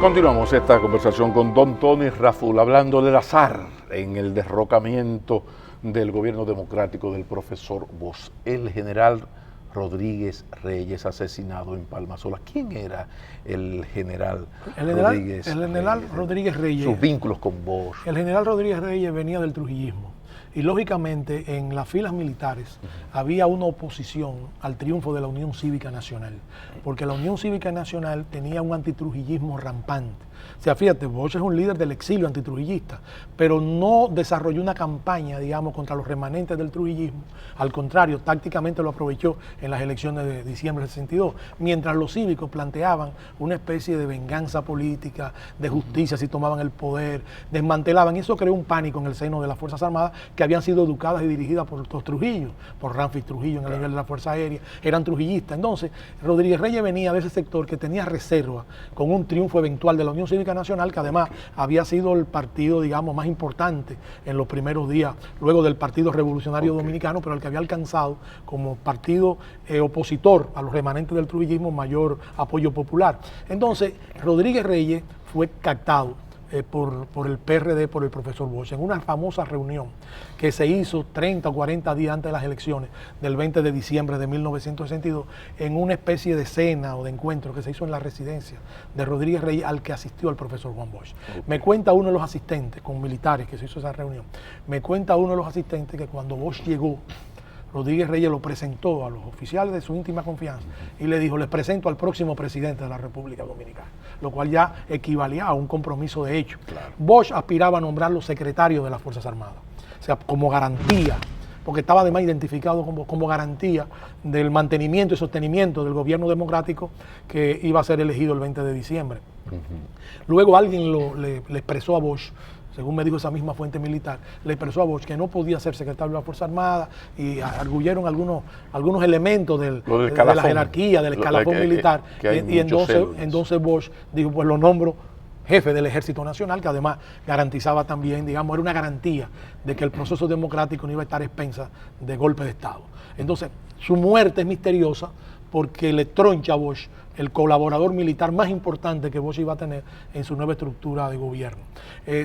Continuamos esta conversación con don Tony Raful, hablando del azar en el derrocamiento del gobierno democrático del profesor Bosch, el general Rodríguez Reyes, asesinado en Palmasola. ¿Quién era el general Rodríguez Reyes? El general Rodríguez Reyes. Sus vínculos con Bosch. El general Rodríguez Reyes venía del trujillismo. Y lógicamente en las filas militares había una oposición al triunfo de la Unión Cívica Nacional, porque la Unión Cívica Nacional tenía un antitrujillismo rampante. O sea, fíjate, Bosch es un líder del exilio antitrujillista, pero no desarrolló una campaña, digamos, contra los remanentes del trujillismo. Al contrario, tácticamente lo aprovechó en las elecciones de diciembre del 62, mientras los cívicos planteaban una especie de venganza política, de justicia si tomaban el poder, desmantelaban, y eso creó un pánico en el seno de las Fuerzas Armadas que habían sido educadas y dirigidas por los Trujillo, por Ramfis Trujillo en el nivel de la Fuerza Aérea, eran trujillistas. Entonces, Rodríguez Reyes venía de ese sector que tenía reserva con un triunfo eventual de la Unión Cívica Nacional, que además había sido el partido, digamos, más importante en los primeros días, luego del Partido Revolucionario Dominicano, pero el que había alcanzado como partido opositor a los remanentes del trujillismo mayor apoyo popular. Entonces, Rodríguez Reyes fue captado por el PRD, por el profesor Bosch, en una famosa reunión que se hizo 30 o 40 días antes de las elecciones del 20 de diciembre de 1962, en una especie de cena o de encuentro que se hizo en la residencia de Rodríguez Reyes, al que asistió el profesor Juan Bosch. Me cuenta uno de los asistentes, con militares que se hizo esa reunión, me cuenta uno de los asistentes que cuando Bosch llegó, Rodríguez Reyes lo presentó a los oficiales de su íntima confianza y le dijo: les presento al próximo presidente de la República Dominicana, lo cual ya equivalía a un compromiso de hecho. Claro. Bosch aspiraba a nombrarlo secretario de las Fuerzas Armadas, o sea, como garantía, porque estaba además identificado como garantía del mantenimiento y sostenimiento del gobierno democrático que iba a ser elegido el 20 de diciembre. Luego alguien le expresó a Bosch, según me dijo esa misma fuente militar, le expresó a Bosch que no podía ser secretario de la Fuerza Armada, y arguyeron algunos elementos de la jerarquía, del escalafón militar, y entonces Bosch dijo: pues lo nombro jefe del Ejército Nacional, que además garantizaba también, digamos, era una garantía de que el proceso democrático no iba a estar a expensas de golpe de Estado. Entonces, su muerte es misteriosa porque le troncha a Bosch el colaborador militar más importante que Bosch iba a tener en su nueva estructura de gobierno.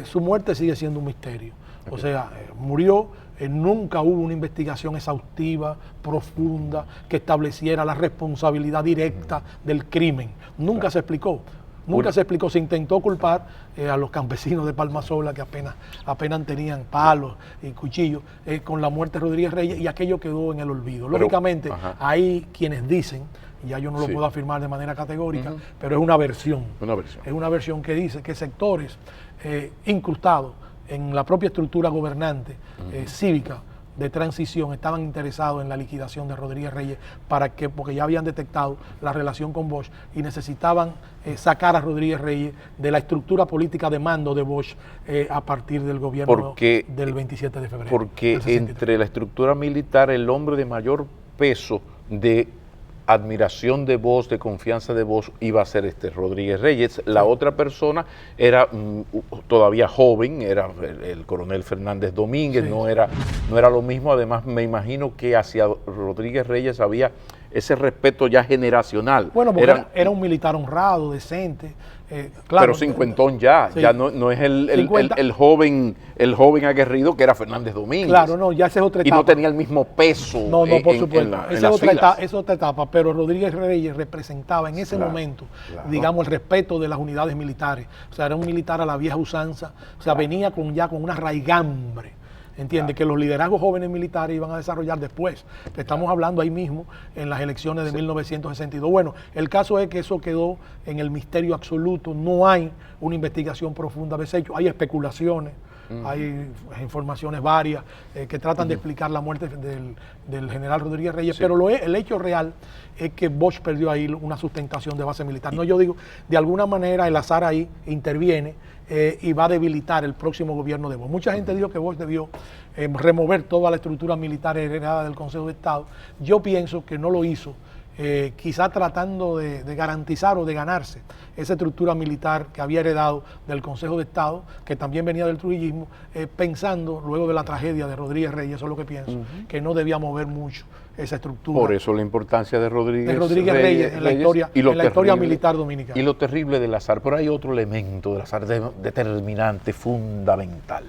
Su muerte sigue siendo un misterio. O sea, murió, nunca hubo una investigación exhaustiva, profunda, que estableciera la responsabilidad directa del crimen. Nunca se explicó. Nunca se explicó, se intentó culpar a los campesinos de Palmasola, que apenas tenían palos y cuchillos, con la muerte de Rodríguez Reyes, y aquello quedó en el olvido. Lógicamente, hay quienes dicen, ya yo no lo puedo afirmar de manera categórica, pero es una versión. Es una versión que dice que sectores incrustados en la propia estructura gobernante cívica de transición estaban interesados en la liquidación de Rodríguez Reyes porque ya habían detectado la relación con Bosch y necesitaban sacar a Rodríguez Reyes de la estructura política de mando de Bosch a partir del gobierno del 27 de febrero. Porque entre la estructura militar, el hombre de mayor peso de admiración de Bosch, de confianza de Bosch, iba a ser Rodríguez Reyes. La otra persona era todavía joven, era el coronel Fernández Domínguez, no era lo mismo. Además, me imagino que hacia Rodríguez Reyes había ese respeto ya generacional. Bueno, porque era un militar honrado, decente. Claro, pero cincuentón ya no es el joven aguerrido que era Fernández Domínguez. Claro, no, ya esa es otra etapa. Y no tenía el mismo peso. No, por supuesto. Esa es otra etapa, pero Rodríguez Reyes representaba en ese momento, digamos, el respeto de las unidades militares. O sea, era un militar a la vieja usanza, o sea, venía ya con una raigambre. Entiende que los liderazgos jóvenes militares iban a desarrollar después. Estamos hablando ahí mismo en las elecciones de 1962. Bueno, el caso es que eso quedó en el misterio absoluto. No hay una investigación profunda de ese hecho. Hay especulaciones, hay informaciones varias que tratan de explicar la muerte del general Rodríguez Reyes, pero el hecho real es que Bosch perdió ahí una sustentación de base militar. No, yo digo, de alguna manera el azar ahí interviene y va a debilitar el próximo gobierno de Bosch. Mucha gente dijo que Bosch debió remover toda la estructura militar heredada del Consejo de Estado. Yo pienso que no lo hizo quizá tratando de garantizar o de ganarse esa estructura militar que había heredado del Consejo de Estado, que también venía del trujillismo, pensando, luego de la tragedia de Rodríguez Reyes, eso es lo que pienso, que no debía mover mucho esa estructura. Por eso la importancia de Rodríguez Reyes en la historia militar dominicana. Y lo terrible del azar. Pero hay otro elemento del azar determinante, fundamental.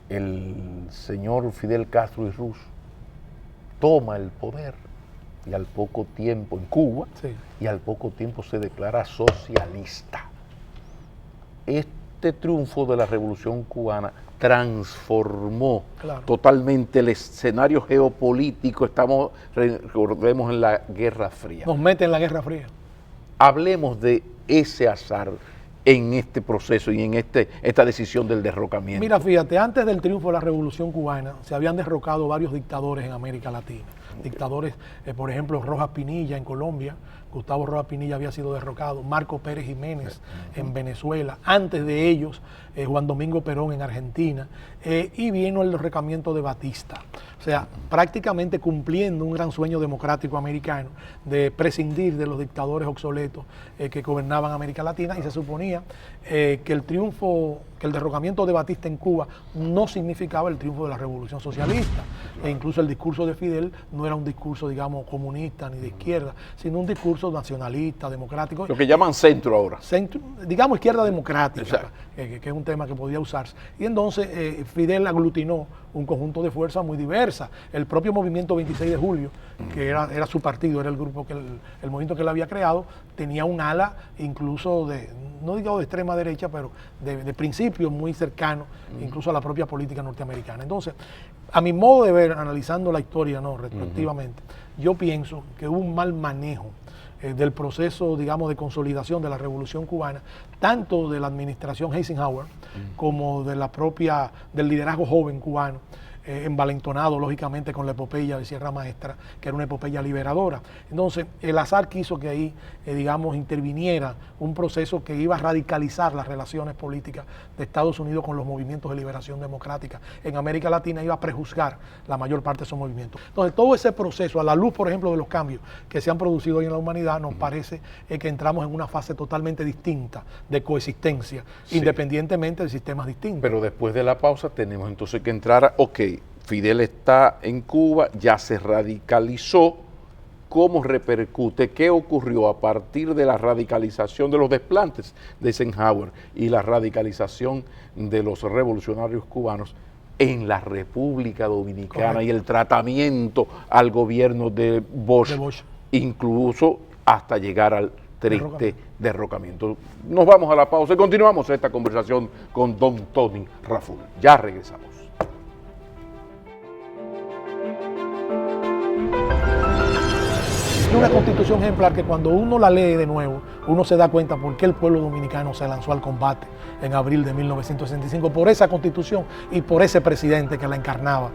El señor Fidel Castro y Ruz toma el poder y al poco tiempo en Cuba, sí, y al poco tiempo se declara socialista. Este triunfo de la Revolución Cubana transformó totalmente el escenario geopolítico. Estamos, recordemos, en la Guerra Fría. Nos mete en la Guerra Fría. Hablemos de ese azar en este proceso y en esta decisión del derrocamiento. Mira, fíjate, antes del triunfo de la Revolución Cubana se habían derrocado varios dictadores en América Latina. Dictadores, por ejemplo, Rojas Pinilla en Colombia, Gustavo Rojas Pinilla había sido derrocado, Marco Pérez Jiménez en Venezuela, antes de ellos Juan Domingo Perón en Argentina, y vino el derrocamiento de Batista. O sea, prácticamente cumpliendo un gran sueño democrático americano de prescindir de los dictadores obsoletos que gobernaban América Latina, y se suponía que el derrocamiento de Batista en Cuba no significaba el triunfo de la Revolución Socialista, e incluso el discurso de Fidel no era un discurso, digamos, comunista ni de izquierda, sino un discurso nacionalista, democrático. Lo que llaman centro ahora. Centro, digamos, izquierda democrática, que es un tema que podía usarse. Y entonces Fidel aglutinó un conjunto de fuerzas muy diversas. El propio movimiento 26 de julio, que era su partido, era el grupo, el movimiento que él había creado, tenía un ala incluso no digo de extrema derecha, pero de principios muy cercanos, incluso a la propia política norteamericana. Entonces, a mi modo de ver, analizando la historia retrospectivamente, yo pienso que hubo un mal manejo del proceso, digamos, de consolidación de la Revolución Cubana, tanto de la administración Eisenhower como del liderazgo joven cubano, envalentonado lógicamente con la epopeya de Sierra Maestra, que era una epopeya liberadora. Entonces el azar quiso que ahí, digamos, interviniera un proceso que iba a radicalizar las relaciones políticas de Estados Unidos con los movimientos de liberación democrática en América Latina, iba a prejuzgar la mayor parte de esos movimientos. Entonces todo ese proceso, a la luz, por ejemplo, de los cambios que se han producido hoy en la humanidad, nos parece que entramos en una fase totalmente distinta de coexistencia, independientemente de sistemas distintos. Pero después de la pausa tenemos entonces que entrar a, Fidel está en Cuba, ya se radicalizó. ¿Cómo repercute? ¿Qué ocurrió a partir de la radicalización de los desplantes de Eisenhower y la radicalización de los revolucionarios cubanos en la República Dominicana? Correcto. Y el tratamiento al gobierno de Bush, incluso hasta llegar al triste derrocamiento? Nos vamos a la pausa y continuamos esta conversación con don Tony Raful. Ya regresamos. Una constitución ejemplar que cuando uno la lee de nuevo, uno se da cuenta por qué el pueblo dominicano se lanzó al combate en abril de 1965, por esa constitución y por ese presidente que la encarnaba.